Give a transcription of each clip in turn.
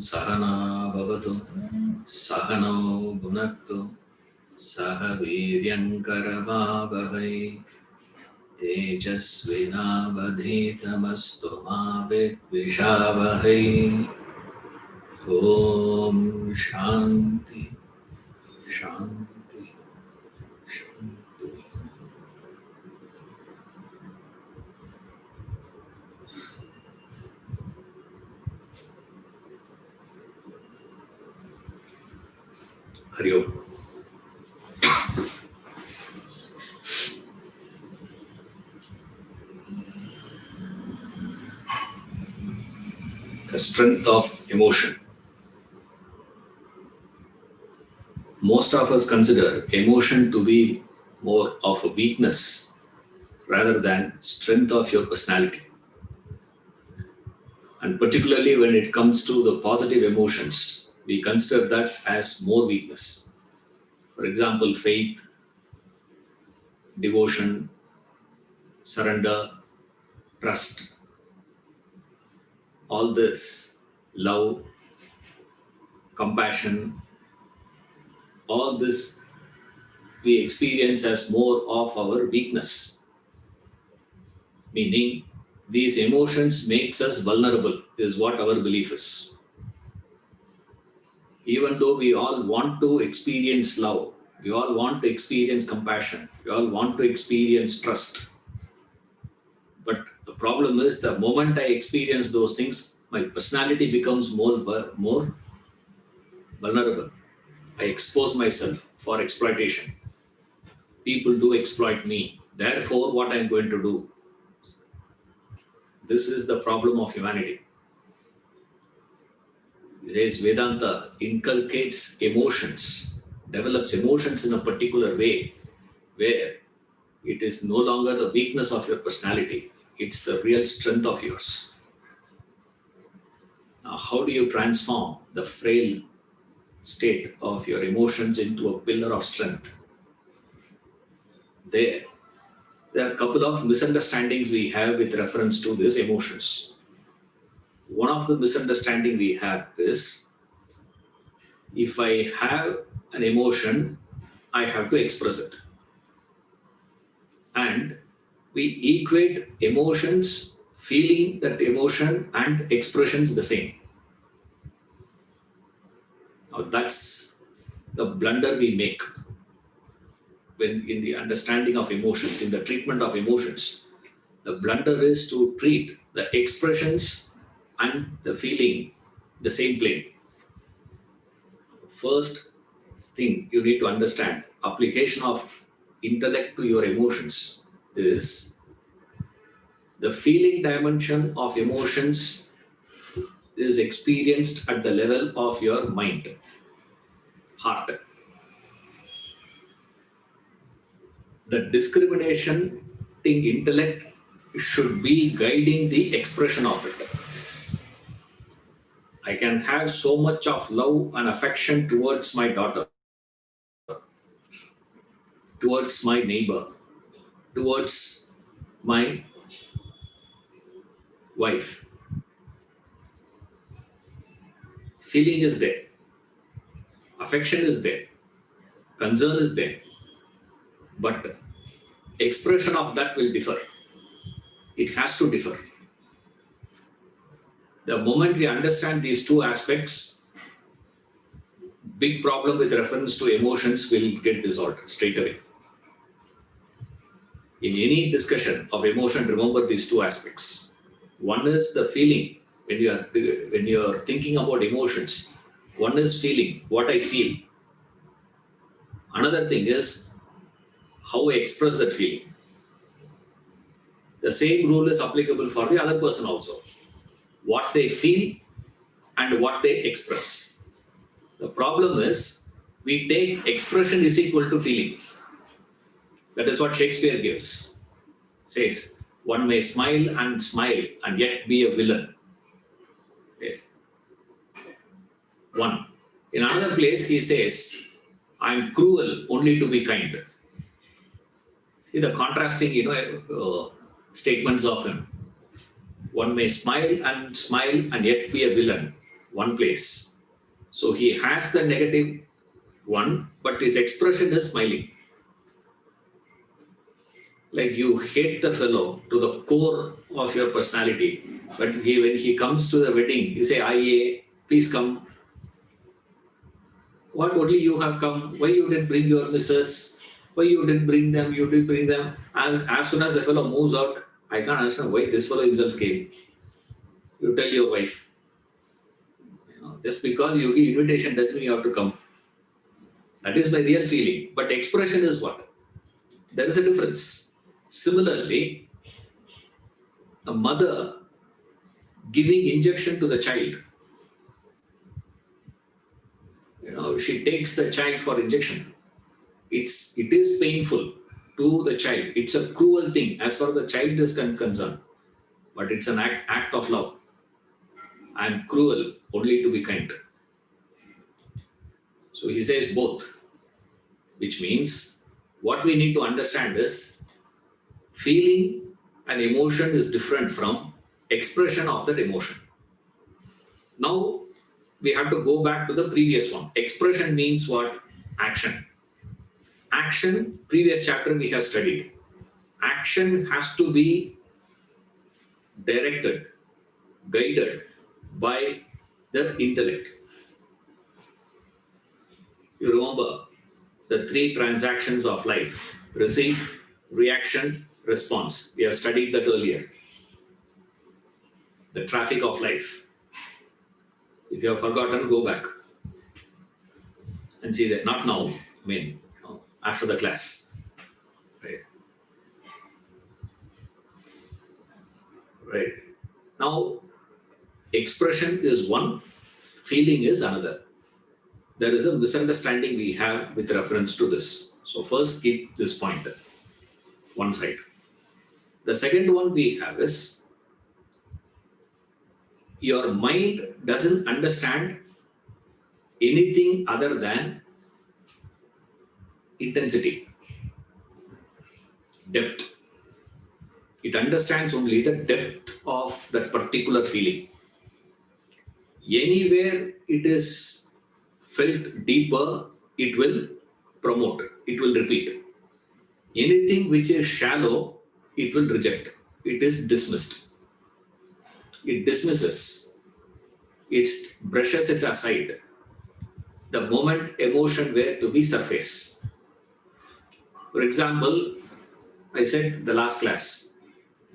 सहना भवतु सहनौ भुनक्तु सह वीर्यङ्करवावहै तेजस्विनावधीतमस्तु मा विद्विषावहै। ॐ शान्ति शान्ति शान्ति। हरि ओम। The strength of emotion. Most of us consider emotion to be more of a weakness rather than strength of your personality. And particularly when it comes to the positive emotions, we consider that as more weakness. For example, faith, devotion, surrender, trust. All this, love, compassion, all this we experience as more of our weakness. Meaning, these emotions makes us vulnerable, is what our belief is. Even though we all want to experience love, we all want to experience compassion, we all want to experience trust. But the problem is, the moment I experience those things, my personality becomes more vulnerable. I expose myself for exploitation. People do exploit me. Therefore, what I'm going to do? This is the problem of humanity. It says Vedanta inculcates emotions, develops emotions in a particular way where it is no longer the weakness of your personality, it's the real strength of yours. Now, how do you transform the frail state of your emotions into a pillar of strength? There are a couple of misunderstandings we have with reference to these emotions. One of the misunderstanding we have is, if I have an emotion, I have to express it. And we equate emotions, feeling that emotion and expressions the same. Now that's the blunder we make when in the understanding of emotions, in the treatment of emotions. The blunder is to treat the expressions and the feeling the same plane. First thing you need to understand, application of intellect to your emotions is the feeling dimension of emotions is experienced at the level of your mind, heart. The discrimination in intellect should be guiding the expression of it. I can have so much of love and affection towards my daughter, towards my neighbor, towards my wife. Feeling is there, affection is there, concern is there, but expression of that will differ. It has to differ. The moment we understand these two aspects, big problem with reference to emotions will get dissolved straight away. In any discussion of emotion, remember these two aspects. One is the feeling. When you are thinking about emotions, one is feeling, what I feel. Another thing is how I express that feeling. The same rule is applicable for the other person also. What they feel and what they express. The problem is, we take expression is equal to feeling. That is what Shakespeare gives. Says, one may smile and yet be a villain. Yes. One. In another place, he says, I am cruel only to be kind. See the contrasting, statements of him. One may smile and yet be a villain. one place. So he has the negative one, but his expression is smiling. Like you hate the fellow to the core of your personality, but when he comes to the wedding, you say, "Aye, please come." What only you have come? Why you didn't bring your missus? Why you didn't bring them? You didn't bring them. As soon as the fellow moves out, I can't understand why this fellow himself came. You tell your wife. Just because you give invitation doesn't mean you have to come. That is my real feeling. But expression is what? There is a difference. Similarly, a mother giving injection to the child. She takes the child for injection. It is painful to the child. It's a cruel thing as far as the child is concerned. But it's an act of love. I am cruel only to be kind. So he says both, which means what we need to understand is feeling and emotion is different from expression of that emotion. Now we have to go back to the previous one. Expression means what? Action. Action, previous chapter we have studied. Action has to be directed, guided by the intellect. You remember the three transactions of life: receive, reaction, response. We have studied that earlier. The traffic of life. If you have forgotten, go back and see that. Not now, after the class. Right. Now, expression is one, feeling is another. There is a misunderstanding we have with reference to this. So first keep this point one side. The second one we have is your mind doesn't understand anything other than intensity, depth. It understands only the depth of that particular feeling. Anywhere it is felt deeper, it will promote, it will repeat. Anything which is shallow, it will reject. It is dismissed. It dismisses. It brushes it aside the moment emotion were to be surface. For example, I said the last class,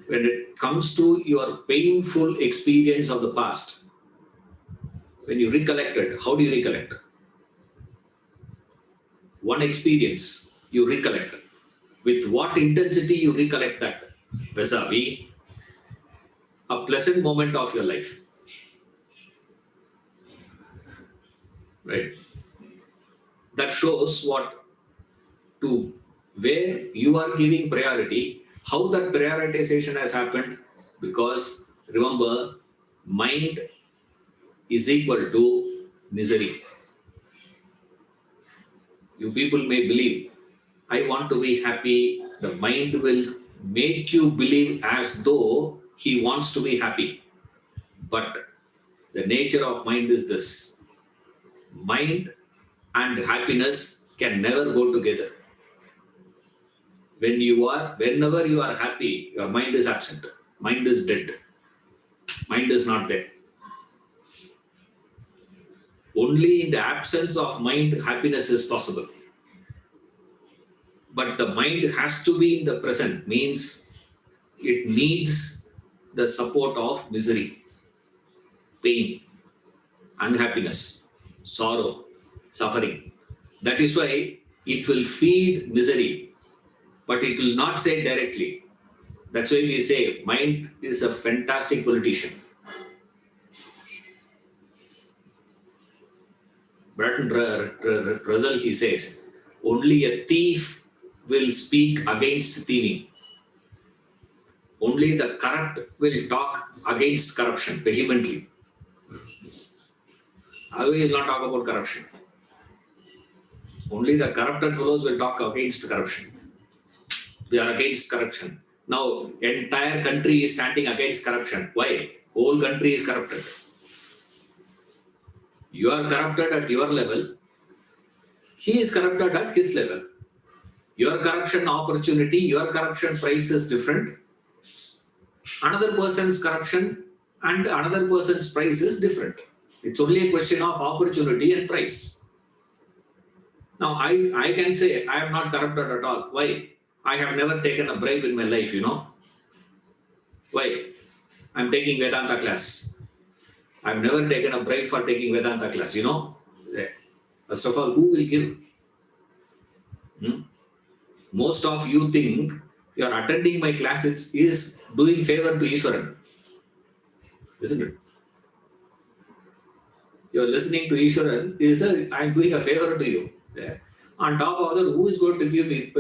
when it comes to your painful experience of the past, when you recollect it, how do you recollect? One experience you recollect. With what intensity you recollect that? Vis-a-vis a pleasant moment of your life. Right? That shows what to where you are giving priority, how that prioritization has happened, because remember, mind is equal to misery. You people may believe, I want to be happy. The mind will make you believe as though he wants to be happy. But the nature of mind is this. Mind and happiness can never go together. Whenever you are happy, your mind is absent. Mind is dead. Mind is not there. Only in the absence of mind, happiness is possible. But the mind has to be in the present, means it needs the support of misery, pain, unhappiness, sorrow, suffering. That is why it will feed misery, but it will not say directly. That's why we say mind is a fantastic politician. Bertrand Russell, he says, only a thief will speak against thieving. Only the corrupt will talk against corruption vehemently. I will not talk about corruption. Only the corrupted fellows will talk against corruption. We are against corruption. Now, entire country is standing against corruption. Why? Whole country is corrupted. You are corrupted at your level. He is corrupted at his level. Your corruption opportunity, your corruption price is different. Another person's corruption and another person's price is different. It's only a question of opportunity and price. Now, I can say I am not corrupted at all. Why? I have never taken a bribe in my life, Why? I'm taking Vedanta class. I've never taken a bribe for taking Vedanta class, First of all, who will give? Most of you think you are attending my class is doing favor to Ishwaran, isn't it? You're listening to Ishwaran, I'm doing a favor to you. Yeah. On top of that, who is going to give me?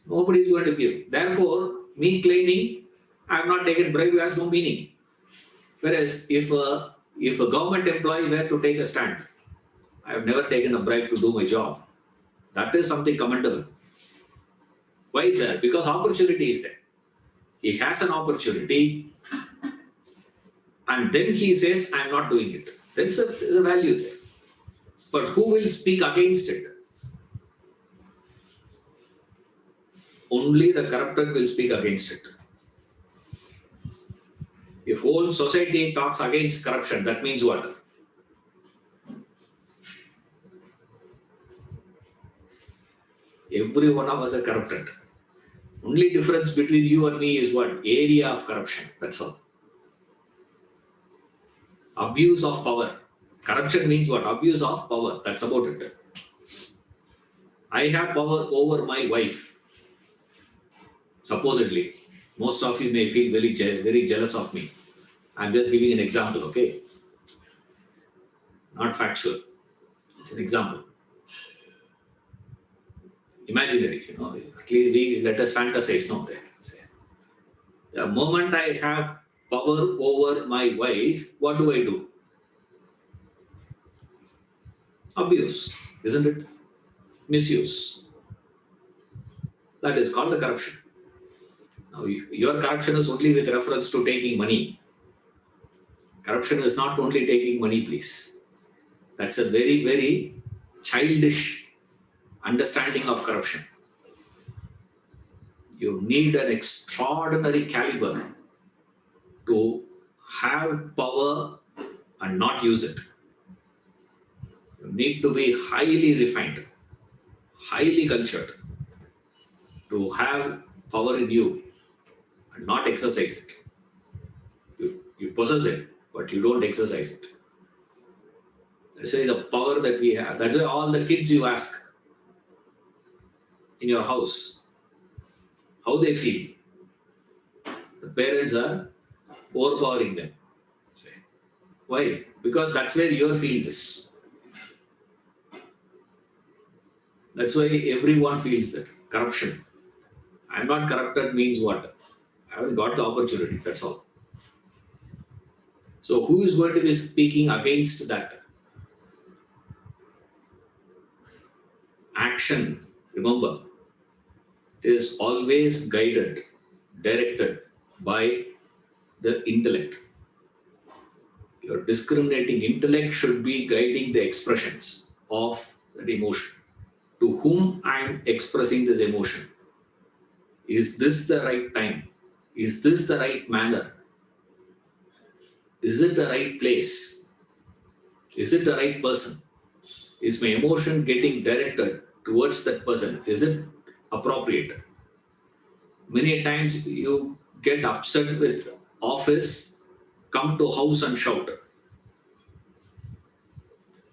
Nobody is going to give. Therefore, me claiming I have not taken bribe has no meaning. Whereas if a government employee were to take a stand, I have never taken a bribe to do my job. That is something commendable. Why, sir? Because opportunity is there. He has an opportunity and then he says, I'm not doing it. There's a value there. But who will speak against it? Only the corrupted will speak against it. If whole society talks against corruption, that means what? Every one of us are corrupted. Only difference between you and me is what? Area of corruption. That's all. Abuse of power. Corruption means what? Abuse of power. That's about it. I have power over my wife. Supposedly. Most of you may feel very jealous of me. I'm just giving an example, okay? Not factual. It's an example. Imaginary, At least let us fantasize, The moment I have power over my wife, what do I do? Abuse, isn't it? Misuse. That is called the corruption. Now, your corruption is only with reference to taking money. Corruption is not only taking money, please. That's a very, very childish understanding of corruption. You need an extraordinary caliber to have power and not use it. You need to be highly refined, highly cultured to have power in you and not exercise it. You possess it, but you don't exercise it. That's why the power that we have. That's why all the kids you ask in your house, how they feel. The parents are overpowering them. Why? Because that's where your field is. That's why everyone feels that. Corruption. I'm not corrupted means what? I haven't got the opportunity. That's all. So who is going to be speaking against that? Action, remember, is always guided, directed by the intellect. Your discriminating intellect should be guiding the expressions of that emotion. To whom I am expressing this emotion? Is this the right time? Is this the right manner? Is it the right place? Is it the right person? Is my emotion getting directed towards that person? Is it appropriate? Many times you get upset with office, come to house and shout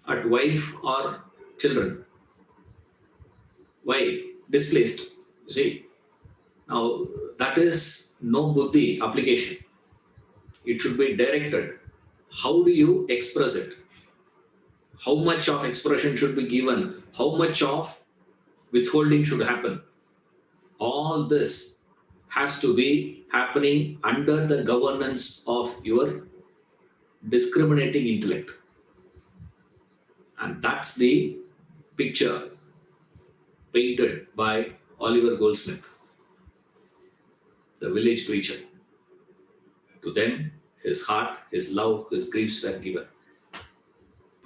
at wife or children. Why? Displaced. You see? Now, that is no buddhi application. It should be directed. How do you express it? How much of expression should be given? How much of withholding should happen? All this has to be happening under the governance of your discriminating intellect. And that's the picture painted by Oliver Goldsmith, the village preacher. To them, his heart, his love, his griefs were given.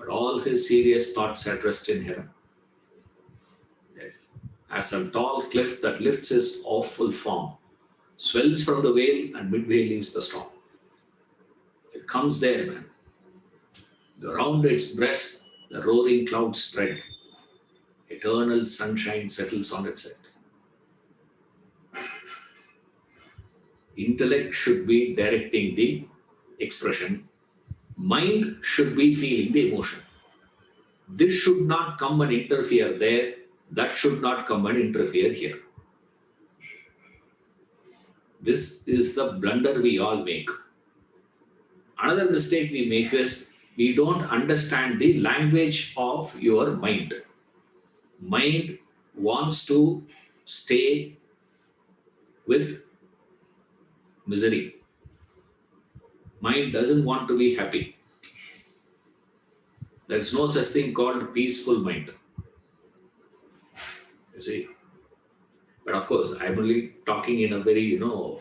but all his serious thoughts at rest in heaven. As a tall cliff that lifts his awful form, swells from the whale and midway leaves the storm. It comes there, man. Around its breast, the roaring clouds spread. Eternal sunshine settles on its head. Intellect should be directing the expression. Mind should be feeling the emotion. This should not come and interfere there. That should not come and interfere here. This is the blunder we all make. Another mistake we make is we don't understand the language of your mind. Mind wants to stay with misery. Mind doesn't want to be happy. There's no such thing called peaceful mind. You see? But of course, I'm only talking in a very, in the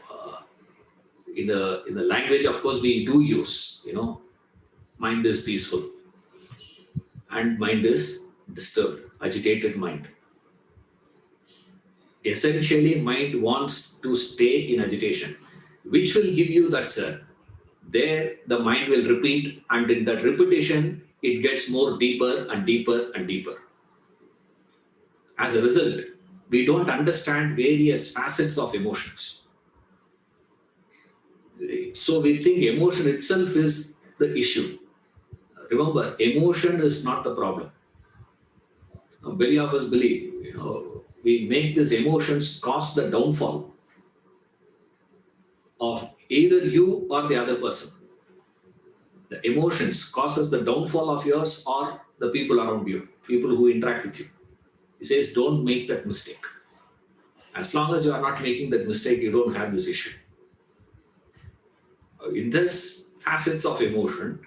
language, of course, we do use, mind is peaceful and mind is disturbed, agitated mind. Essentially, mind wants to stay in agitation, which will give you that, sir. There, the mind will repeat, and in that repetition, it gets more deeper and deeper and deeper. As a result, we don't understand various facets of emotions. So we think emotion itself is the issue. Remember, emotion is not the problem. Now, many of us believe, we make these emotions cause the downfall of either you or the other person. The emotions causes the downfall of yours or the people around you, people who interact with you. He says, don't make that mistake. As long as you are not making that mistake, you don't have this issue. In this facets of emotion,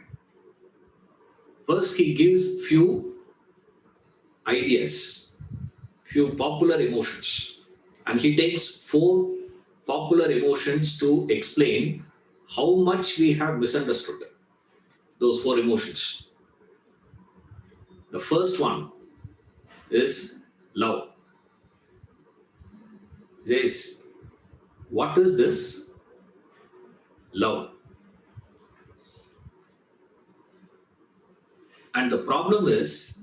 first he gives few ideas, few popular emotions, and he takes 4 popular emotions to explain how much we have misunderstood those 4 emotions. The first one is love. He says, what is this? Love. And the problem is,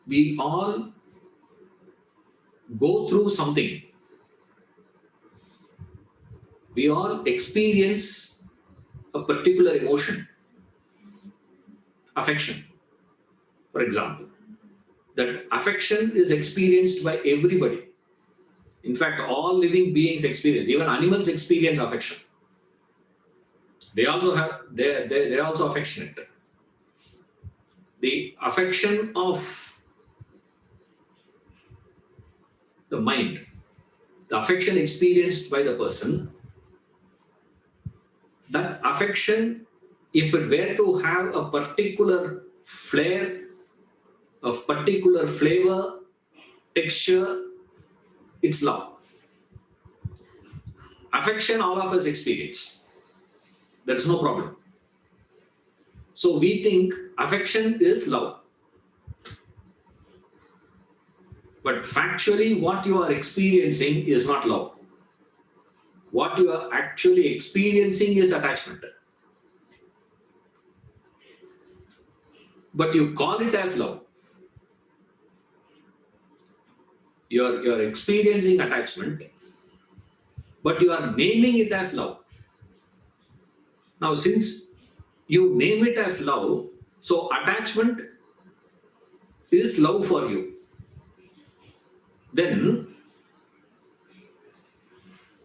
we all go through something. We all experience a particular emotion, affection, for example. That affection is experienced by everybody. In fact, all living beings experience, even animals experience affection. They also have, they're also affectionate. The affection of the mind, the affection experienced by the person, that affection, if it were to have a particular flair, a particular flavor, texture, it's love. Affection all of us experience. There is no problem. So we think affection is love. But factually, what you are experiencing is not love. What you are actually experiencing is attachment. But you call it as love. You're experiencing attachment, but you are naming it as love. Now, since you name it as love, so attachment is love for you. Then,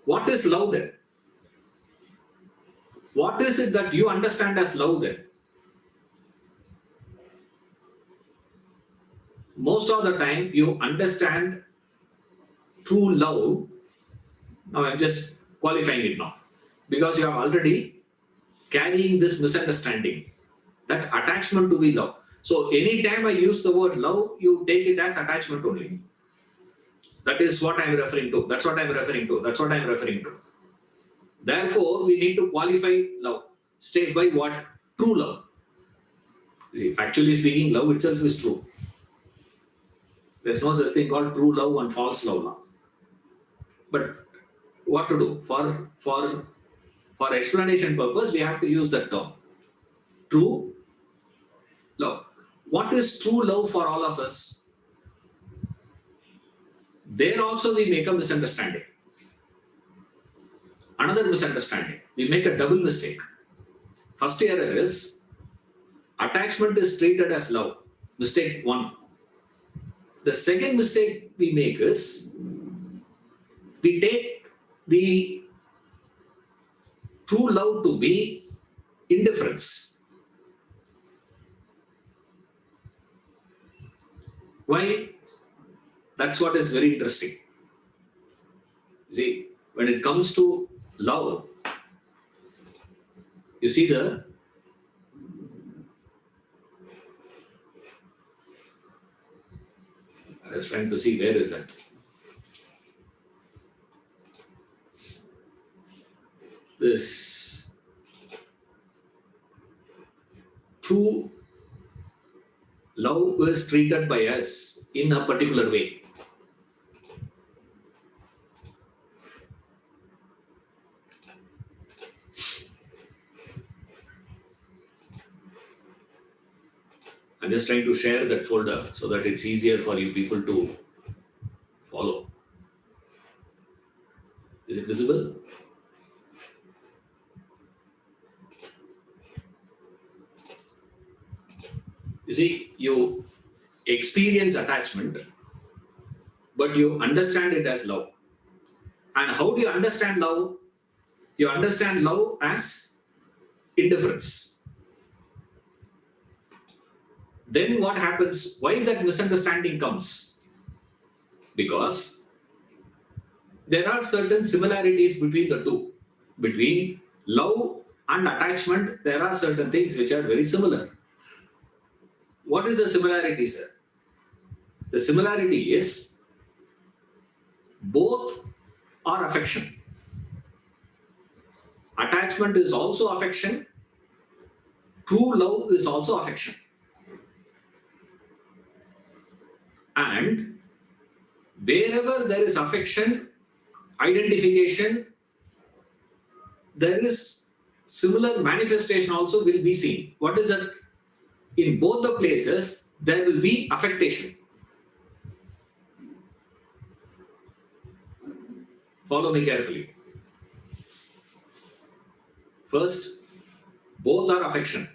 what is love then? What is it that you understand as love then? Most of the time, you understand true love. Now, I'm just qualifying it now, because you are already carrying this misunderstanding that attachment to be love. So, anytime I use the word love, you take it as attachment only. That is what I'm referring to. That's what I'm referring to. That's what I'm referring to. Therefore, we need to qualify love. State by what? True love. See, factually speaking, love itself is true. There's no such thing called true love and false love now. But what to do? For explanation purpose, we have to use that term. True love. What is true love for all of us? There also we make a misunderstanding. Another misunderstanding. We make a double mistake. First error is attachment is treated as love. Mistake one. The second mistake we make is we take the true love to be indifference. Why? That's what is very interesting. See, when it comes to love, you see I was trying to see where is that. This true love is treated by us in a particular way. I'm just trying to share that folder so that it's easier for you people to follow. Is it visible? You see, you experience attachment, but you understand it as love. And how do you understand love? You understand love as indifference. Then what happens? Why that misunderstanding comes? Because there are certain similarities between the two. Between love and attachment, there are certain things which are very similar. What is the similarity, sir? The similarity is both are affection. Attachment is also affection. True love is also affection. And wherever there is affection, identification, there is similar manifestation also will be seen. What is that? In both the places, there will be affectation. Follow me carefully. First, both are affection.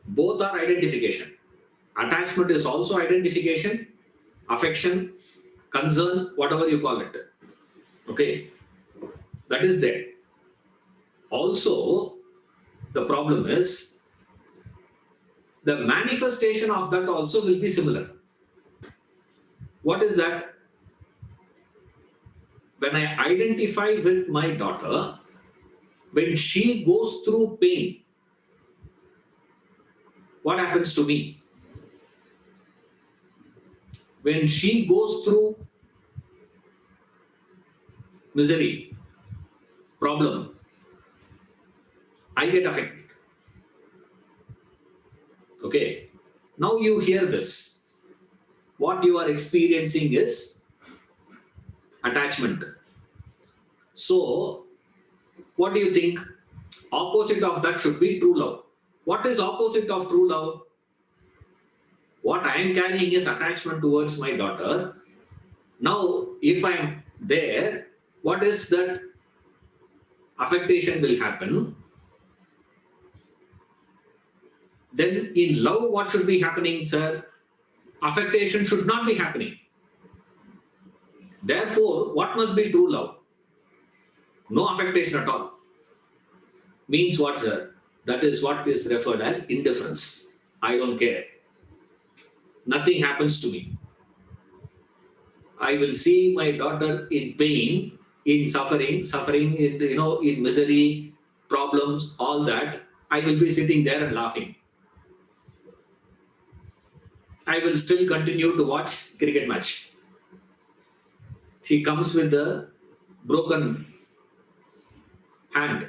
Both are identification. Attachment is also identification, affection, concern, whatever you call it. Okay, that is there. Also, the problem is the manifestation of that also will be similar. What is that? When I identify with my daughter, when she goes through pain, what happens to me? When she goes through misery, problem, I get affected. Okay. Now you hear this. What you are experiencing is attachment. So, what do you think? Opposite of that should be true love. What is opposite of true love? What I am carrying is attachment towards my daughter. Now, if I am there, what is that? Affectation will happen. Then in love, what should be happening, sir? Affectation should not be happening. Therefore, what must be true love? No affectation at all. Means what, sir? That is what is referred as indifference. I don't care. Nothing happens to me. I will see my daughter in pain, in suffering in in misery, problems, all that. I will be sitting there and laughing. I will still continue to watch cricket match. She comes with the broken hand,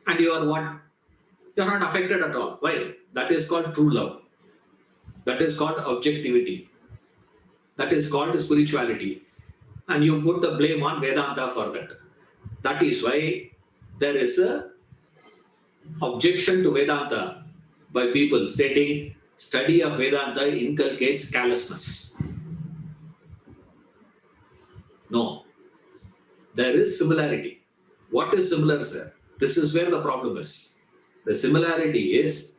and you are what? You're not affected at all. Why? That is called true love. That is called objectivity. That is called spirituality. And you put the blame on Vedanta for that. That is why there is a objection to Vedanta by people stating study of Vedanta inculcates callousness. No, there is similarity. What is similar, sir? This is where the problem is. The similarity is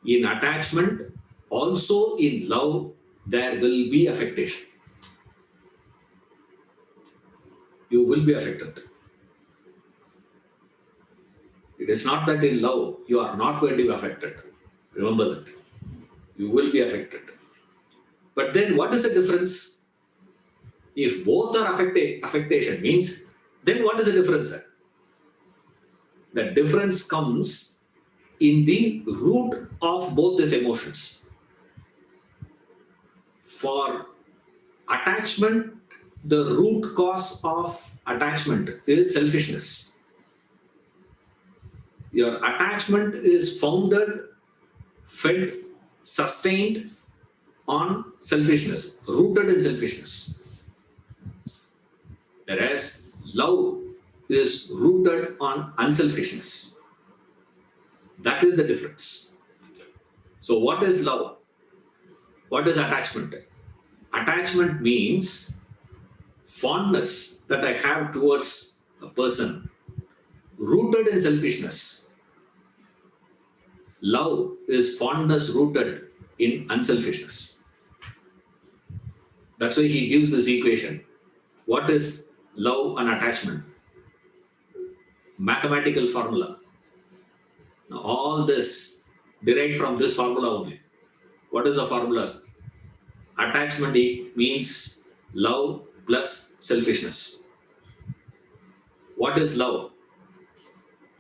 in attachment, also in love, there will be affectation. You will be affected. It is not that in love you are not going to be affected. Remember that. You will be affected. But then what is the difference? If both are affectation means, then what is the difference? The difference comes in the root of both these emotions. For attachment, the root cause of attachment is selfishness. Your attachment is founded, fed, sustained on selfishness, rooted in selfishness. Whereas love is rooted on unselfishness. That is the difference. So what is love? What is attachment? Attachment means fondness that I have towards a person, rooted in selfishness. Love is fondness rooted in unselfishness. That's why he gives this equation. What is love and attachment? Mathematical formula. Now, all this derived from this formula only. What is the formula? Attachment means love plus selfishness. What is love?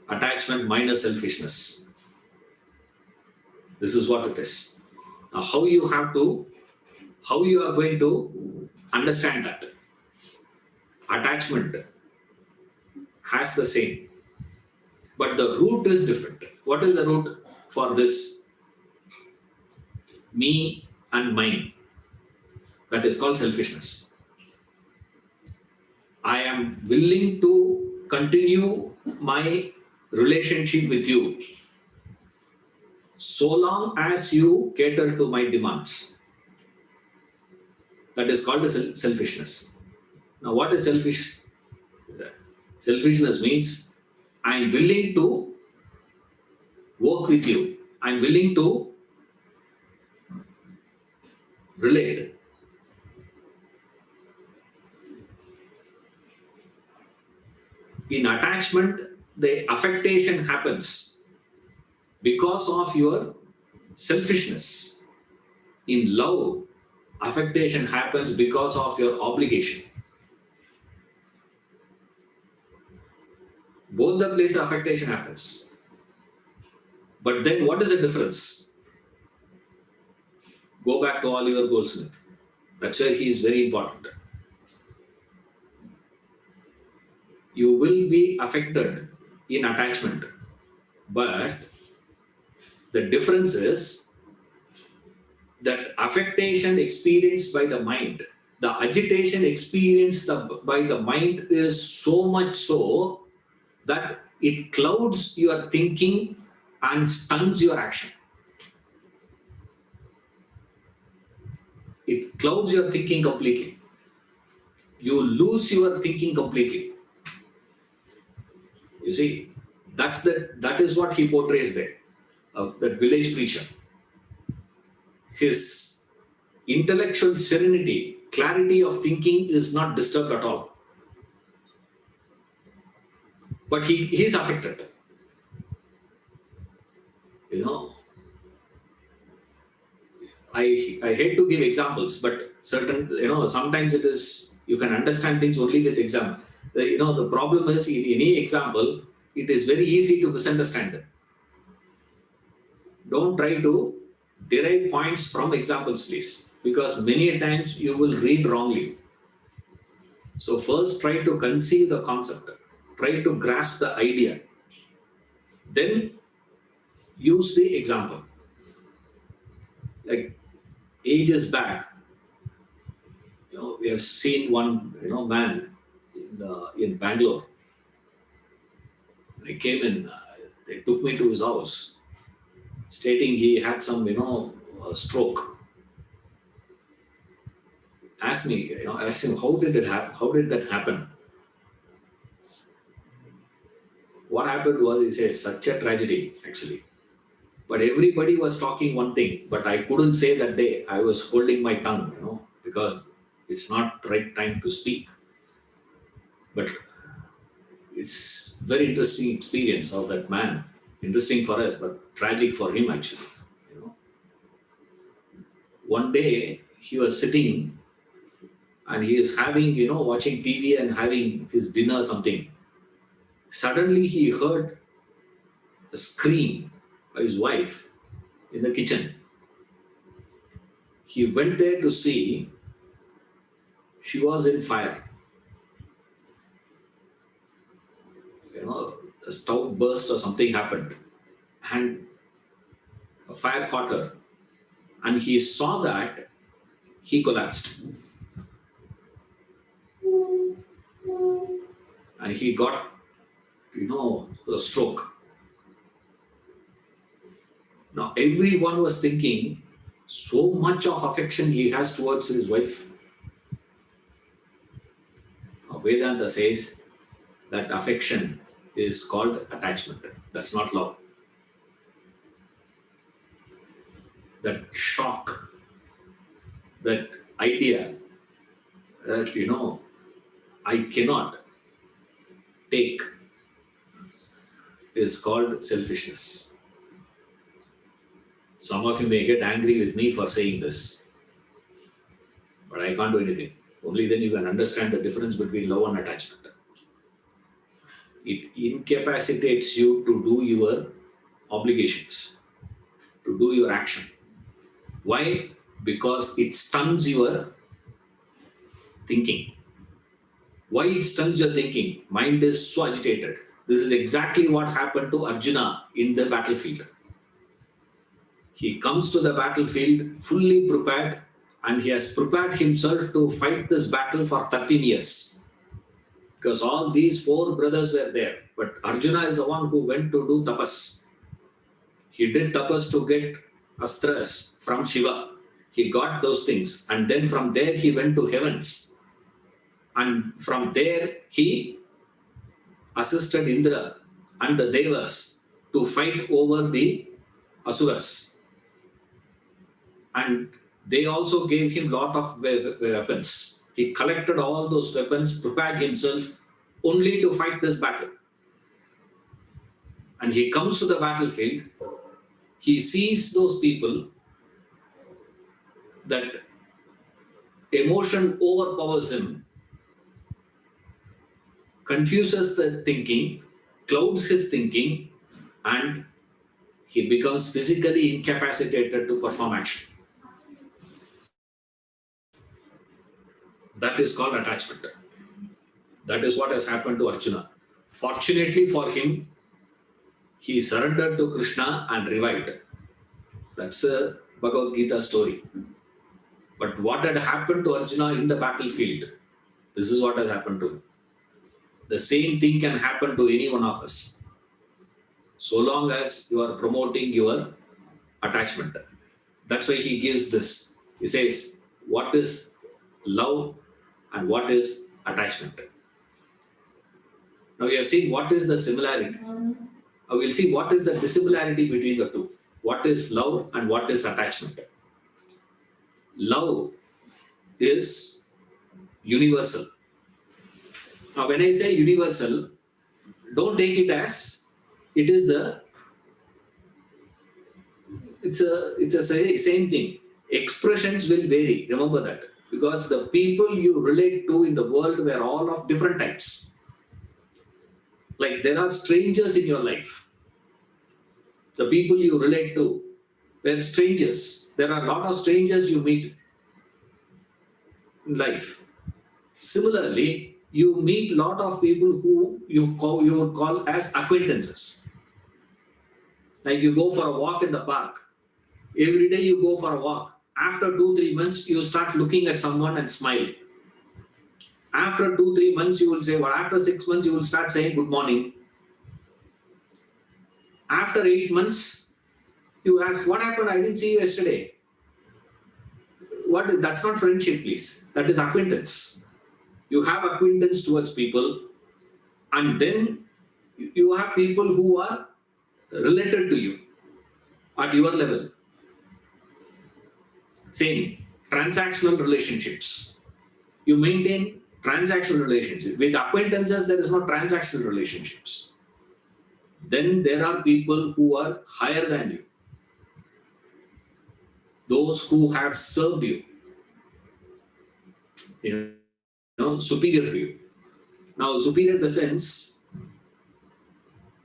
Attachment minus selfishness. This is what it is. Now, how you are going to understand that? Attachment has the same, but the root is different. What is the root for this me and mine? That is called selfishness. I am willing to continue my relationship with you so long as you cater to my demands. That is called selfishness. Now, what is selfish? Selfishness means I am willing to work with you. I am willing to relate. In attachment, the affectation happens because of your selfishness. In love, affectation happens because of your obligation. Both the places affectation happens. But then what is the difference? Go back to Oliver Goldsmith. That's where he is very important. You will be affected in attachment, but the difference is that affectation experienced by the mind, the agitation experienced by the mind is so much so that it clouds your thinking and stunts your action. It clouds your thinking completely. You lose your thinking completely. You see, that is what he portrays there, of that village preacher. His intellectual serenity, clarity of thinking is not disturbed at all. But he is affected. You know, I hate to give examples, but sometimes it is, you can understand things only with example. The problem is in any example, it is very easy to misunderstand it. Don't try to derive points from examples, please, because many times you will read wrongly. So first try to conceive the concept, try to grasp the idea. Then use the example. Like ages back, we have seen one, man in Bangalore. When he came in, they took me to his house, stating he had some, stroke. Asked me, asked him, how did it happen? How did that happen? What happened was, he says, such a tragedy, actually. But everybody was talking one thing, but I couldn't say that day. I was holding my tongue, because it's not right time to speak. But it's very interesting experience of that man. Interesting for us, but tragic for him, actually. One day he was sitting and he is having, watching TV and having his dinner, something. Suddenly he heard a scream by his wife in the kitchen. He went there to see. She was in fire. A stove burst or something happened, and a fire caught her. And he saw that, he collapsed. And he got, a stroke. Now, everyone was thinking, so much of affection he has towards his wife. Now, Vedanta says that affection is called attachment. That's not love. That shock, that idea that, I cannot take is called selfishness. Some of you may get angry with me for saying this, but I can't do anything. Only then you can understand the difference between love and attachment. It incapacitates you to do your obligations, to do your action. Why? Because it stuns your thinking. Why it stuns your thinking? Mind is so agitated. This is exactly what happened to Arjuna in the battlefield. He comes to the battlefield fully prepared, and he has prepared himself to fight this battle for 13 years. Because all these 4 brothers were there. But Arjuna is the one who went to do tapas. He did tapas to get astras from Shiva. He got those things. And then from there he went to heavens. And from there he assisted Indra and the Devas to fight over the Asuras. And they also gave him lot of weapons. He collected all those weapons, prepared himself only to fight this battle. And he comes to the battlefield. He sees those people, that emotion overpowers him, confuses the thinking, clouds his thinking, and he becomes physically incapacitated to perform action. That is called attachment. That is what has happened to Arjuna. Fortunately for him, he surrendered to Krishna and revived. That's a Bhagavad Gita story. But what had happened to Arjuna in the battlefield, this is what has happened to him. The same thing can happen to any one of us, so long as you are promoting your attachment. That's why he gives this. He says, what is love and what is attachment? Now we have seen what is the similarity. Now we'll see what is the dissimilarity between the two. What is love and what is attachment? Love is universal. Now when I say universal, don't take it as it is it's a same thing. Expressions will vary, remember that, because the people you relate to in the world were all of different types. Like there are strangers in your life. The people you relate to were strangers. There are a lot of strangers you meet in life. Similarly, you meet a lot of people who you would call as acquaintances. Like you go for a walk in the park. Every day you go for a walk. After 2-3 months, you start looking at someone and smile. After 2-3 months, you will say, well, after 6 months, you will start saying good morning. After 8 months, you ask, what happened? I didn't see you yesterday. That's not friendship, please. That is acquaintance. You have acquaintance towards people, and then you have people who are related to you at your level. Same, transactional relationships. You maintain transactional relationships. With acquaintances, there is no transactional relationships. Then there are people who are higher than you. Those who have served you, superior to you. Now, superior in the sense,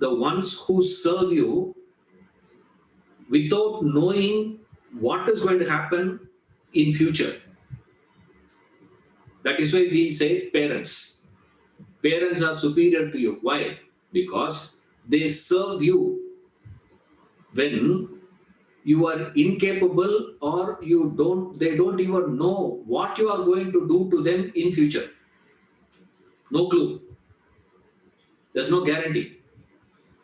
the ones who serve you without knowing what is going to happen in future. That is why we say parents. Parents are superior to you. Why? Because they serve you when you are incapable, or they don't even know what you are going to do to them in future. No clue. There's no guarantee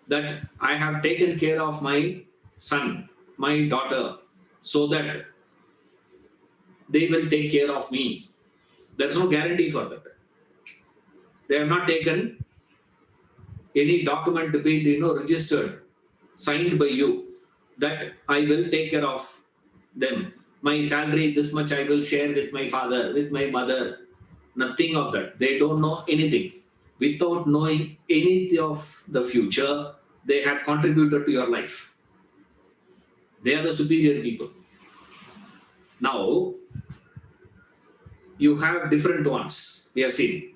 that I have taken care of my son, my daughter, so that they will take care of me. There's no guarantee for that. They have not taken any document to be registered, signed by you, that I will take care of them. My salary, this much I will share with my father, with my mother. Nothing of that. They don't know anything. Without knowing anything of the future, they have contributed to your life. They are the superior people. Now, you have different ones. We have seen.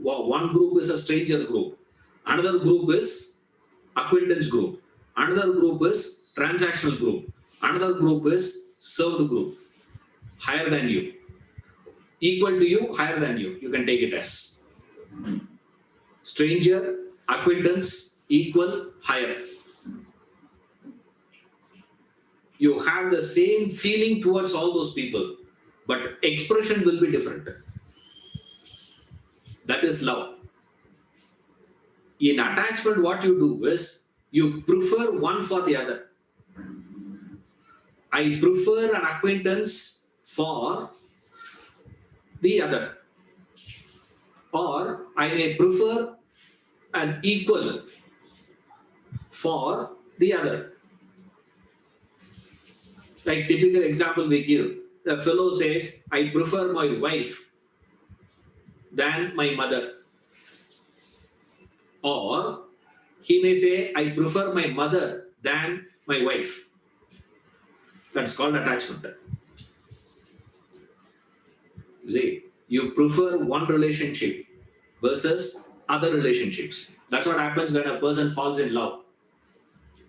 One group is a stranger group. Another group is acquaintance group. Another group is transactional group. Another group is served group. Higher than you. Equal to you, higher than you. You can take it as. Stranger, acquaintance, equal, higher. You have the same feeling towards all those people, but expression will be different. That is love. In attachment, what you do is you prefer one for the other. I prefer an acquaintance for the other, or I may prefer an equal for the other. Like typical example we give, the fellow says, I prefer my wife than my mother. Or he may say, I prefer my mother than my wife. That's called attachment. You see, you prefer one relationship versus other relationships. That's what happens when a person falls in love.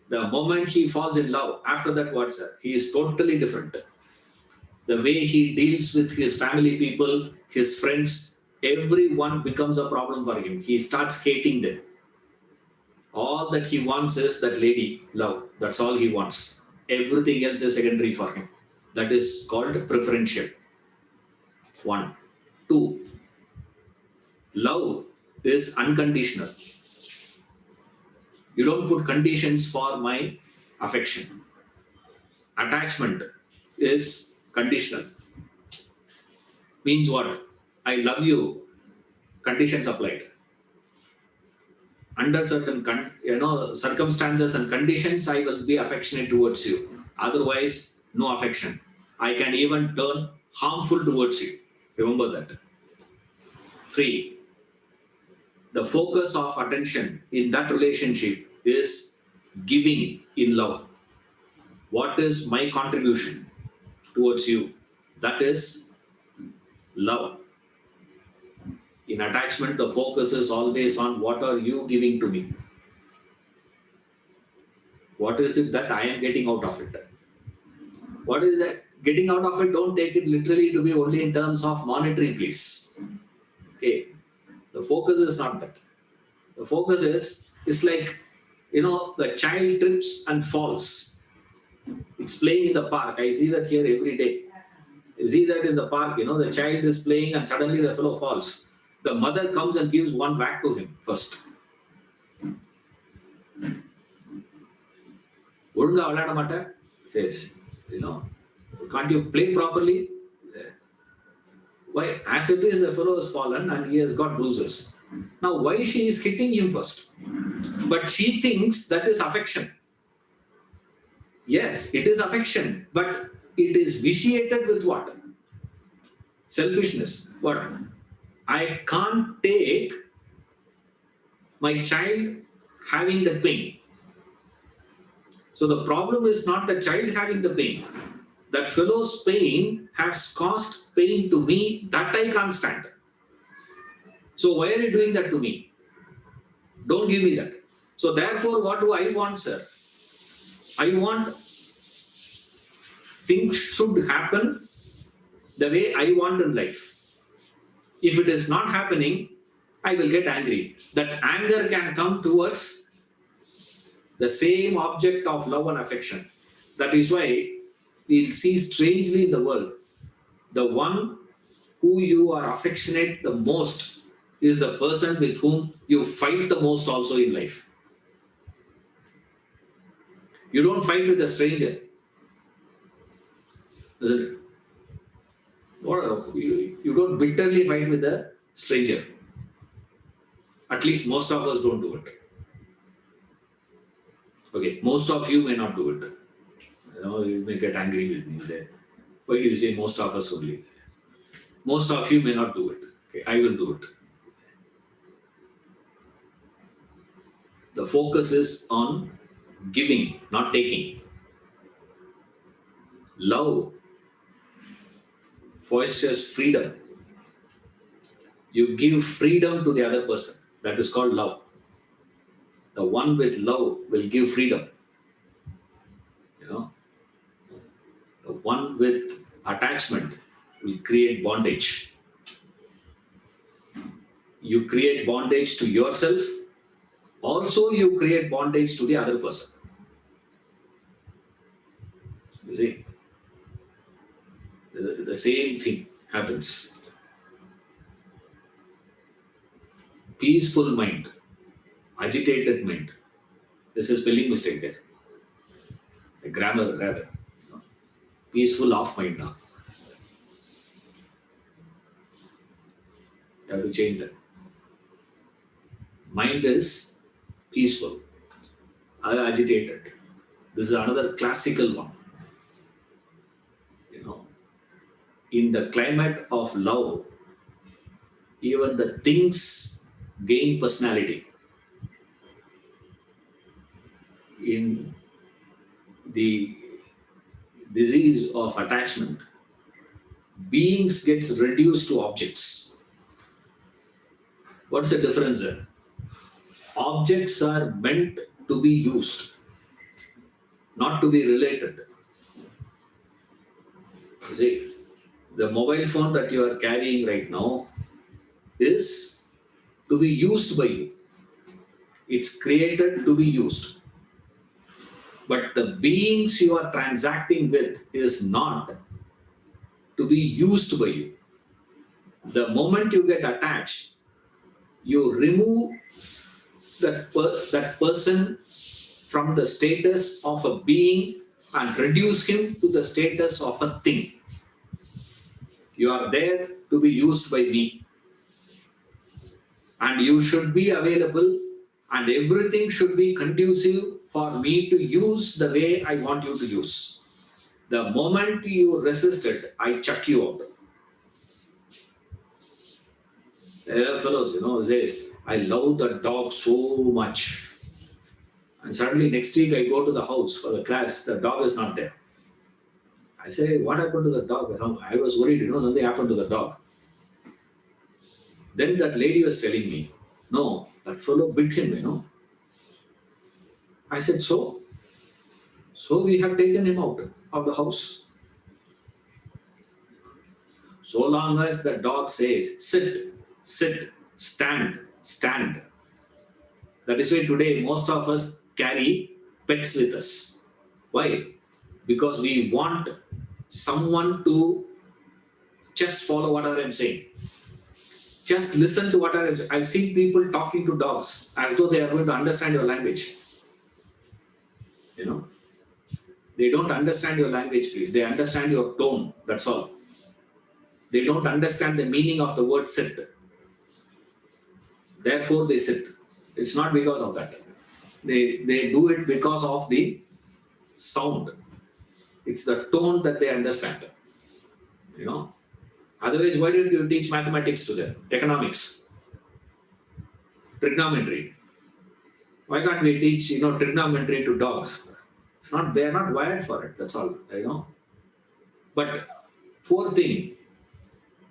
The moment he falls in love, after that, what's that? He is totally different. The way he deals with his family people, his friends, everyone becomes a problem for him. He starts hating them. All that he wants is that lady, love. That's all he wants. Everything else is secondary for him. That is called preferential. 1. 2. Love is unconditional. You don't put conditions for my affection. Attachment is conditional. Means what? I love you. Conditions applied. Under certain circumstances and conditions, I will be affectionate towards you. Otherwise, no affection. I can even turn harmful towards you. Remember that. 3. The focus of attention in that relationship is giving in love. What is my contribution towards you? That is love. In attachment, the focus is always on what are you giving to me? What is it that I am getting out of it? What is that? Getting out of it, don't take it literally to be only in terms of monetary, please. Okay. The focus is not that. The focus is like The child trips and falls. It's playing in the park. I see that here every day. You see that in the park, the child is playing and suddenly the fellow falls. The mother comes and gives one whack to him first. ஒழுங்கா விளையாட மாட்டேன் says, can't you play properly? Why? As it is, the fellow has fallen and he has got bruises. Now, why she is hitting him first? But she thinks that is affection. Yes, it is affection, but it is vitiated with what? Selfishness. What? I can't take my child having the pain. So the problem is not the child having the pain. That fellow's pain has caused pain to me that I can't stand. So why are you doing that to me? Don't give me that. So therefore, what do I want, sir? I want things should happen the way I want in life. If it is not happening, I will get angry. That anger can come towards the same object of love and affection. That is why we'll see strangely in the world, the one who you are affectionate the most is the person with whom you fight the most also in life. You don't fight with a stranger, isn't it? You don't bitterly fight with a stranger. At least most of us don't do it. Okay, most of you may not do it. You may get angry with me. Say, why do you say most of us only? Most of you may not do it. Okay, I will do it. The focus is on giving, not taking. Love fosters freedom. You give freedom to the other person. That is called love. The one with love will give freedom. The one with attachment will create bondage. You create bondage to yourself. Also, you create bondage to the other person. You see? The same thing happens. Peaceful mind, agitated mind. This is spelling mistake there. A grammar rather. Peaceful off mind now. You have to change that. Mind is peaceful, agitated. This is another classical one. In the climate of love, even the things gain personality. In the disease of attachment, beings gets reduced to objects. What's the difference there? Objects are meant to be used, not to be related. You see, the mobile phone that you are carrying right now is to be used by you. It's created to be used. But the beings you are transacting with is not to be used by you. The moment you get attached, you remove that person from the status of a being and reduce him to the status of a thing. You are there to be used by me. And you should be available and everything should be conducive for me to use the way I want you to use. The moment you resist it, I chuck you out. There are fellows, says, I love the dog so much. And suddenly next week I go to the house for the class, the dog is not there. I say, what happened to the dog? I was worried, something happened to the dog. Then that lady was telling me, no, that fellow bit him, I said, so? So we have taken him out of the house. So long as the dog says, sit, sit, stand, stand. That is why today most of us carry pets with us. Why? Because we want someone to just follow whatever I'm saying. Just listen to what I've seen people talking to dogs as though they are going to understand your language. You know, they don't understand your language, please. They understand your tone. That's all. They don't understand the meaning of the word sit. Therefore, they sit. It's not because of that. They do it because of the sound. It's the tone that they understand. You know. Otherwise, why did you teach mathematics to them? Economics, trigonometry. Why can't we teach, trigonometry to dogs? It's not. They are not wired for it. That's all. But poor thing,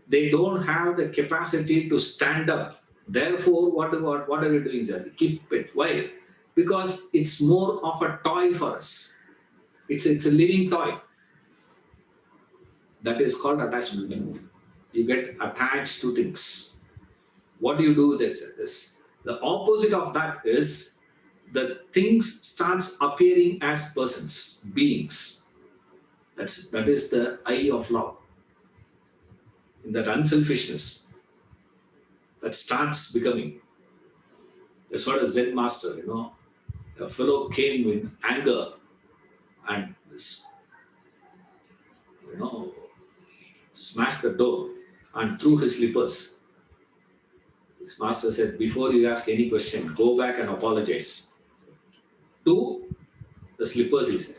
they don't have the capacity to stand up. Therefore, what are we doing, sir? Keep it. Why? Because it's more of a toy for us. It's a living toy. That is called attachment. You get attached to things. What do you do with this? The opposite of that is the things starts appearing as persons, beings. That is the eye of love. In that unselfishness, that starts becoming. That's what a Zen master, a fellow came with anger and smashed the door and threw his slippers. His master said, before you ask any question, go back and apologize. To the slippers, he said.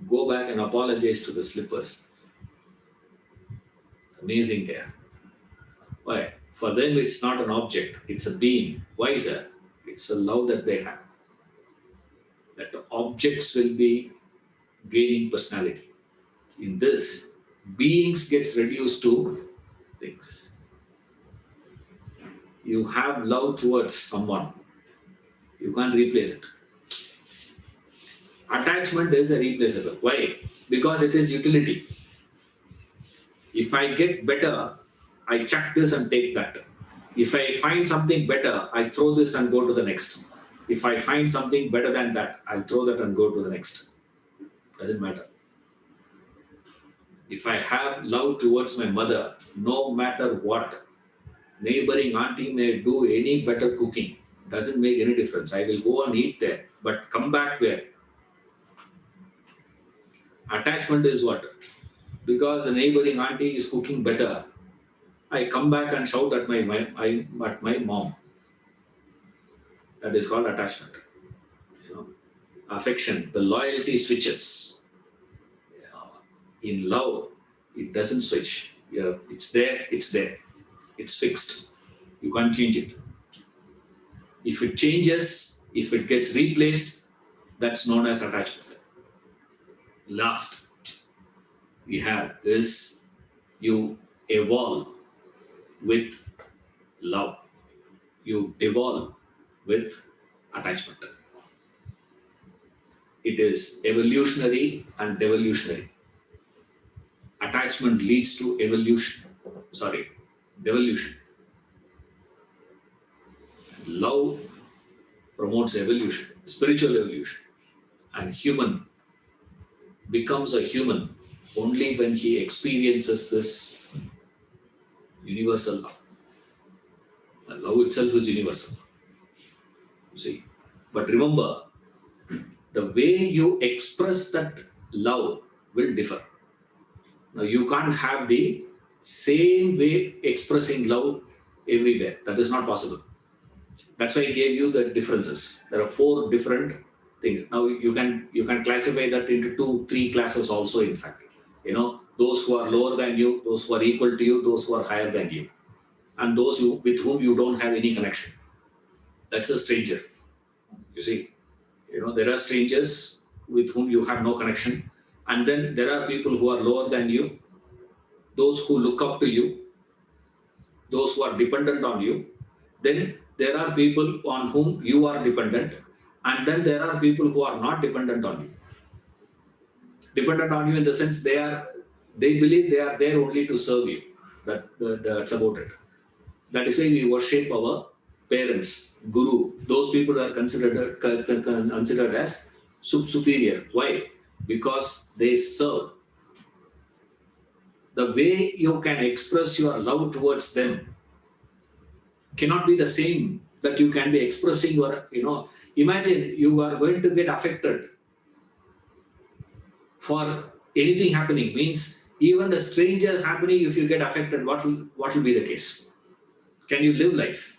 Go back and apologize to the slippers. It's amazing there. Why? For them, it's not an object, it's a being. Why is that? It's a love that they have. That the objects will be gaining personality. In this, beings gets reduced to things. You have love towards someone. You can't replace it. Attachment is irreplaceable. Why? Because it is utility. If I get better, I chuck this and take that. If I find something better, I throw this and go to the next. If I find something better than that, I'll throw that and go to the next. Doesn't matter. If I have love towards my mother, no matter what, neighboring auntie may do any better cooking, doesn't make any difference. I will go and eat there, but come back where? Attachment is what? Because the neighboring auntie is cooking better, I come back and shout at my mom. That is called attachment. Affection, the loyalty switches. In love, it doesn't switch. It's there, it's there. It's fixed. You can't change it. If it changes, if it gets replaced, that's known as attachment. Last we have is you evolve with love. You devolve with attachment. It is evolutionary and devolutionary. Attachment leads to devolution. Love promotes evolution, spiritual evolution. And human becomes a human only when he experiences this universal love. And love itself is universal. You see. But remember, the way you express that love will differ. Now, you can't have the same way expressing love everywhere. That is not possible. That's why I gave you the differences. There are 4 different things. Now, you can classify that into 2-3 classes also, in fact. Those who are lower than you, those who are equal to you, those who are higher than you, and those with whom you don't have any connection. That's a stranger. You see, there are strangers with whom you have no connection. And then there are people who are lower than you, those who look up to you, those who are dependent on you. Then there are people on whom you are dependent. And then there are people who are not dependent on you. Dependent on you in the sense they believe they are there only to serve you. That's about it. That is why we worship our parents, guru, those people are considered as superior. Why? Because they serve. The way you can express your love towards them cannot be the same that you can be expressing your, imagine you are going to get affected for anything happening, means even a stranger happening, if you get affected, what will be the case? Can you live life?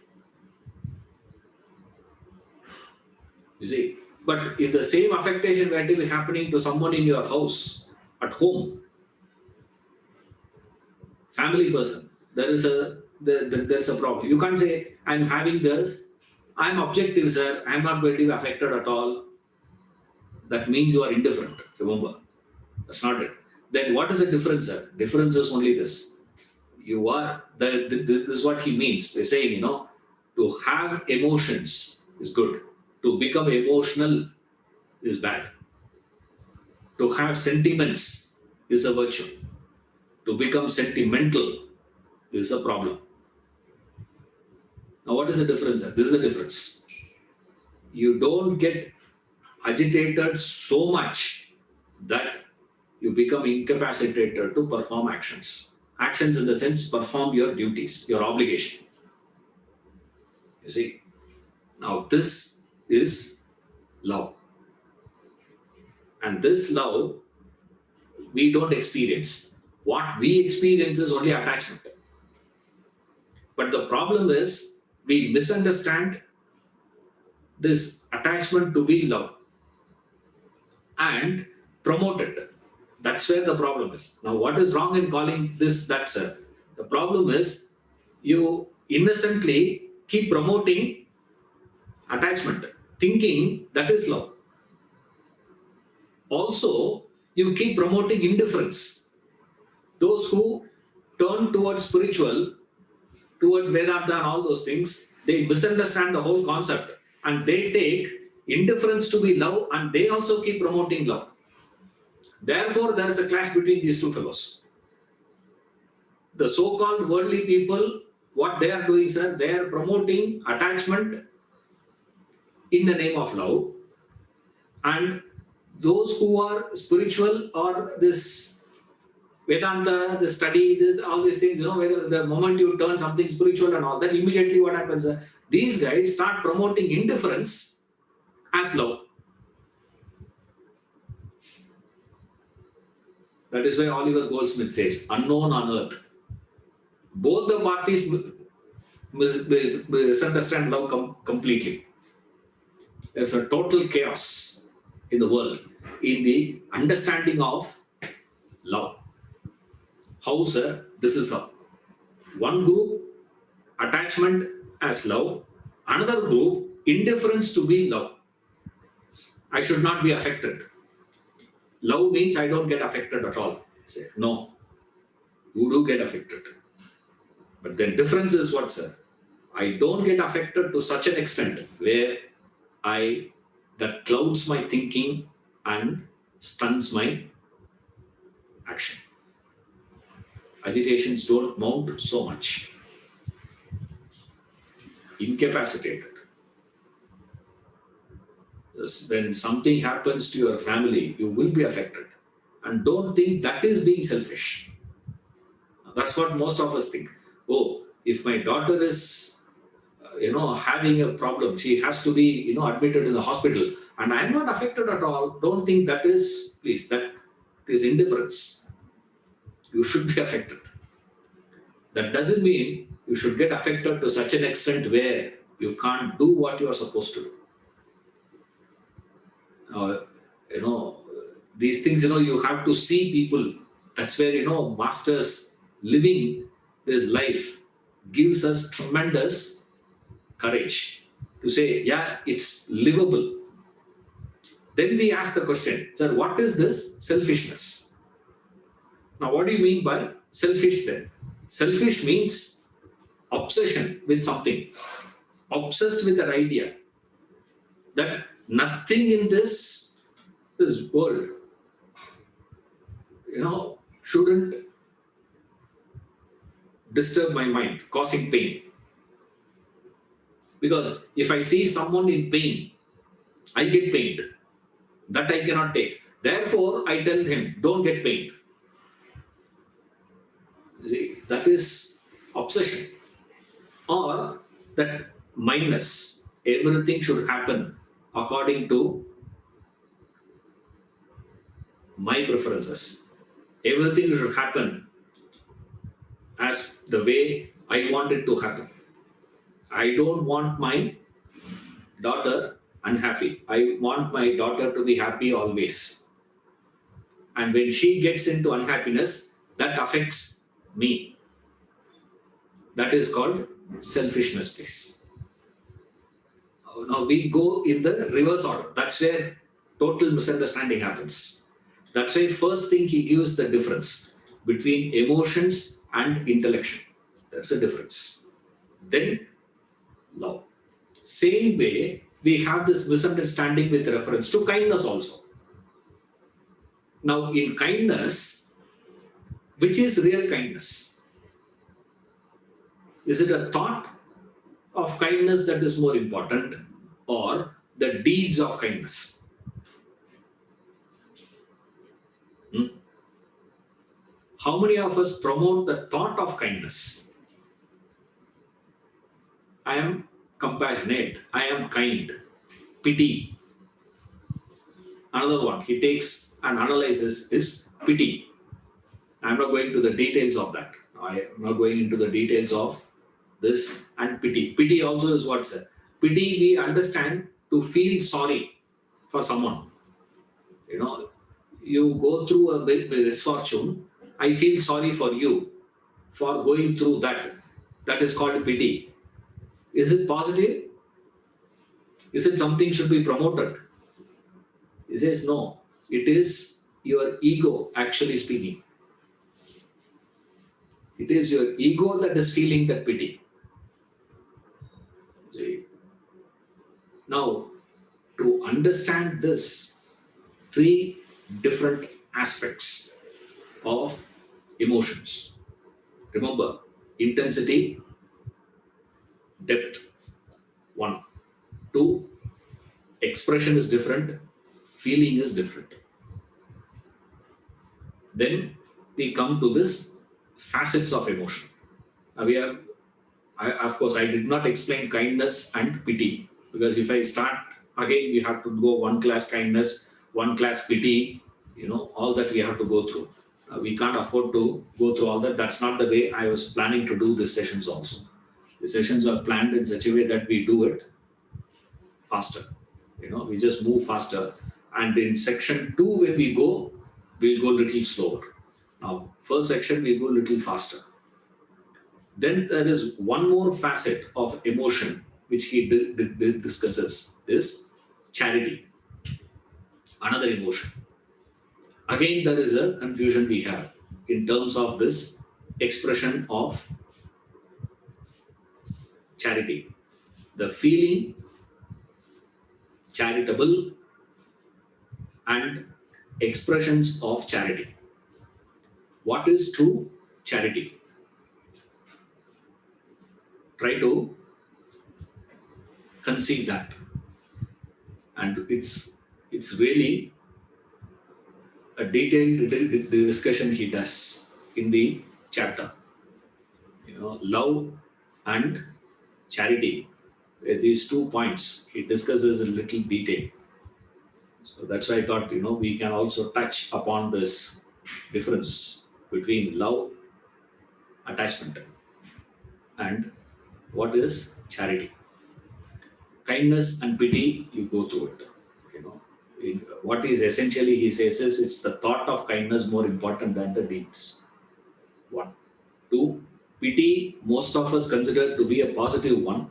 You see, but if the same affectation were to be happening to someone in your house, at home, family person, there's a problem. You can't say, I'm having this, I'm objective, sir, I'm not going to be affected at all. That means you are indifferent. Remember, that's not it. Then what is the difference, sir? Difference is only this. You are, this is what he means. They're saying, to have emotions is good. To become emotional is bad. To have sentiments is a virtue. To become sentimental is a problem. Now, what is the difference? This is the difference. You don't get agitated so much that you become incapacitated to perform actions. Actions in the sense, perform your duties, your obligation. You see? Now, this is love. And this love, we don't experience. What we experience is only attachment. But the problem is, we misunderstand this attachment to be love and promote it. That's where the problem is. Now, what is wrong in calling this that, sir? The problem is you innocently keep promoting attachment, thinking that is love. Also, you keep promoting indifference. Those who turn towards spiritual, towards Vedanta and all those things, they misunderstand the whole concept and they take indifference to be love and they also keep promoting love. Therefore, there is a clash between these two fellows. The so-called worldly people, what they are doing, sir, they are promoting attachment in the name of love. And those who are spiritual or this Vedanta, the study, all these things, whether the moment you turn something spiritual and all that, immediately what happens? These guys start promoting indifference as love. That is why Oliver Goldsmith says, unknown on earth. Both the parties misunderstand love completely. There's a total chaos in the world in the understanding of love. How, sir? This is how. One group, attachment as love. Another group, indifference to be love. I should not be affected. Love means I don't get affected at all. Say, no, you do get affected. But then difference is what, sir? I don't get affected to such an extent where that clouds my thinking and stunts my action. Agitations don't mount so much. Incapacitated. When something happens to your family, you will be affected. And don't think that is being selfish. That's what most of us think. Oh, if my daughter is, having a problem, she has to be, admitted in the hospital, and I'm not affected at all. Don't think that is, please, that is indifference. You should be affected. That doesn't mean you should get affected to such an extent where you can't do what you are supposed to do. These things, you have to see people. That's where, masters living this life gives us tremendous courage to say, yeah, it's livable. Then we ask the question, sir, what is this selfishness? Now, what do you mean by selfish then? Selfish means obsession with something, obsessed with an idea that nothing in this world, shouldn't disturb my mind, causing pain. Because if I see someone in pain, I get pained. That I cannot take. Therefore, I tell him, don't get pained. See, that is obsession. Or that mindness. Everything should happen according to my preferences. Everything should happen as the way I want it to happen. I don't want my daughter unhappy. I want my daughter to be happy always. And when she gets into unhappiness, that affects me. That is called selfishness, please. Now we go in the reverse order. That's where total misunderstanding happens. That's why first thing he gives the difference between emotions and intellection. That's the difference. Then love. Same way, we have this misunderstanding with reference to kindness also. Now, in kindness, which is real kindness? Is it a thought of kindness that is more important, or the deeds of kindness? How many of us promote the thought of kindness? I am compassionate, I am kind, pity. Another one he takes and analyzes is pity. I'm not going to the details of that. I am not going into the details of this and pity. Pity also is what's it? Pity we understand to feel sorry for someone. You know, you go through a misfortune. I feel sorry for you for going through that. That is called pity. Is it positive? Is it something should be promoted? He says no. It is your ego actually speaking. It is your ego that is feeling that pity. See? Now, to understand this, three different aspects of emotions. Remember, intensity, depth, 1. 2, expression is different, feeling is different. Then we come to this facets of emotion. Now of course, I did not explain kindness and pity, because if I start again, we have to go one class kindness, one class pity, all that we have to go through. We can't afford to go through all that. That's not the way I was planning to do these sessions also. The sessions are planned in such a way that we do it faster. We just move faster. And in section 2, when we go, we'll go a little slower. Now, first section, we go a little faster. Then there is one more facet of emotion which he discusses is charity. Another emotion. Again, there is a confusion we have in terms of this expression of charity. The feeling charitable and expressions of charity. What is true charity? Try to conceive that. And it's really a detailed discussion he does in the chapter. Love and charity. These 2 points he discusses in little detail. So that's why I thought, we can also touch upon this difference between love, attachment, and what is charity. Kindness and pity, you go through it. What is essentially he says is it's the thought of kindness more important than the deeds. 1. 2, pity, most of us consider to be a positive one,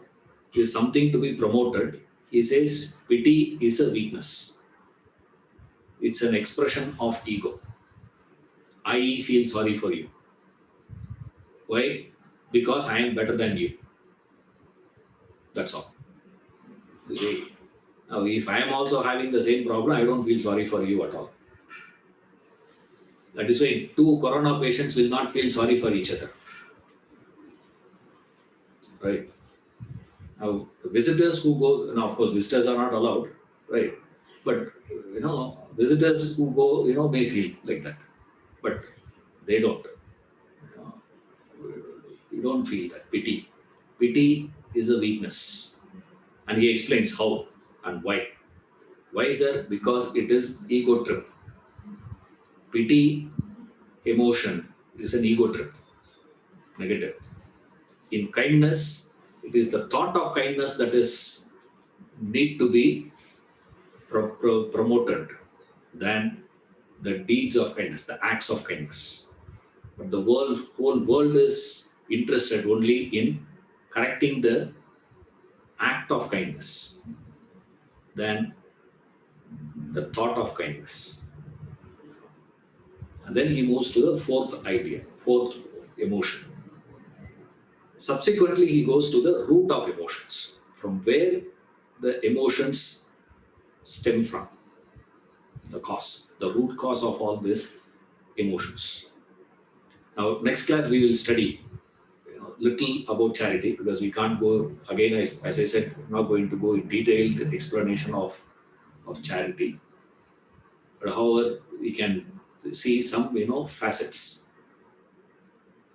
is something to be promoted. He says pity is a weakness. It's an expression of ego. I feel sorry for you. Why? Because I am better than you. That's all. You see? Now, if I am also having the same problem, I don't feel sorry for you at all. That is why 2 corona patients will not feel sorry for each other. Right? Now, the visitors who go, now of course, visitors are not allowed, right? But visitors who go, may feel like that, but they don't. You don't feel that pity. Pity is a weakness, and he explains how and why. Why is that? Because it is ego trip. Pity emotion is an ego trip, negative. In kindness, it is the thought of kindness that is need to be promoted than the deeds of kindness, the acts of kindness. But the whole world is interested only in correcting the act of kindness than the thought of kindness. And then he moves to the fourth idea, fourth emotion. Subsequently, he goes to the root of emotions, from where the emotions stem from, the cause, the root cause of all these emotions. Now, next class we will study little about charity, because we can't go again, as I said, I'm not going to go in detailed explanation of charity. But however, we can see some facets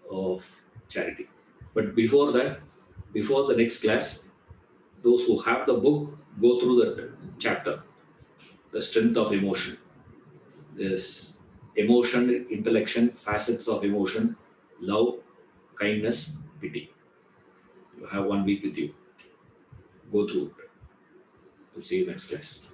of charity. But before that, before the next class, those who have the book, go through that chapter, the strength of emotion. This emotion, intellection, facets of emotion, love, kindness, pity. You have 1 week with you. Go through it. We'll see you next class.